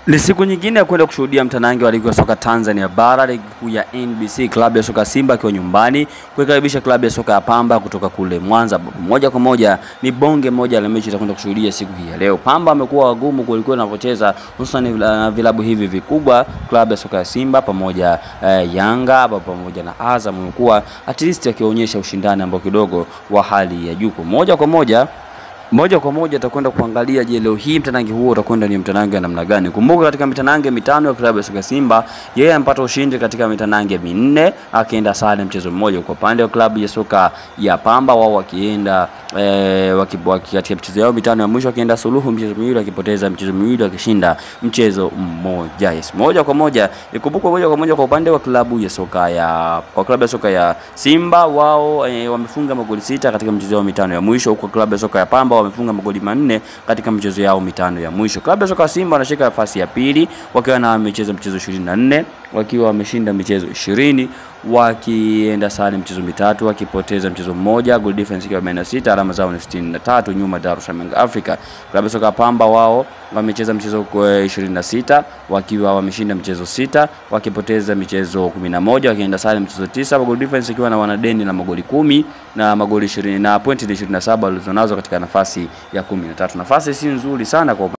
Ni siku nyingine ya kwenda kushuhudia mtanange wa ligi ya soka Tanzania bara, ligi kuu ya NBC. Klabu ya soka Simba kwa nyumbani kuikaribisha klabu ya soka ya Pamba kutoka kule Mwanza. Moja kwa moja ni bonge moja la mechi itakwenda kushuhudia siku hii ya leo. Pamba amekuwa wagumu kuliko wanapocheza hususan na vilabu hivi vikubwa, klabu ya soka ya Simba pamoja Yanga pamoja na Azam, amekuwa at least akionyesha ushindani ambao kidogo wa hali ya juu. Moja kwa moja atakwenda kuangalia je, leo hii mtanange huo utakwenda ni mtanange wa namna gani. Kumbuka katika mitanange mitano ya klabu ya soka Simba, yeye amepata ushindi katika mitanange minne, akienda sare mchezo mmoja. Kwa upande wa klabu ya soka ya Pamba, wao wakienda katika mchezo yao mitano ya mwisho akienda suluhu mchezo miwili, akipoteza mchezo miwili, akishinda mchezo mmoja. Yes, moja kwa moja kwa upande wa klabu ya soka ya Simba, wao wamefunga magoli 6 katika mchezo yao mitano ya mwisho, huko klabu ya soka ya Pamba wamefunga magoli 4 katika mchezo yao mitano ya mwisho. Klabu ya soka ya Simba wanashika nafasi ya pili wakiwa na wamecheza mchezo 24, wakiwa wameshinda michezo 20, wakienda sare mchezo mitatu, wakipoteza mchezo mmoja, goal difference ikiwa 46, alama zao ni 63 nyuma Dar es Salaam Africa. Klabu ya soka ya Pamba wao wamecheza mchezo 26, wakiwa wameshinda mchezo 6, wakipoteza michezo 11, wakienda sare mchezo 9, goal difference ikiwa na wanadeni na magoli 10 na magoli 20 na pointi 27 walizonazo katika nafasi ya 13. Nafasi si nzuri sana kwa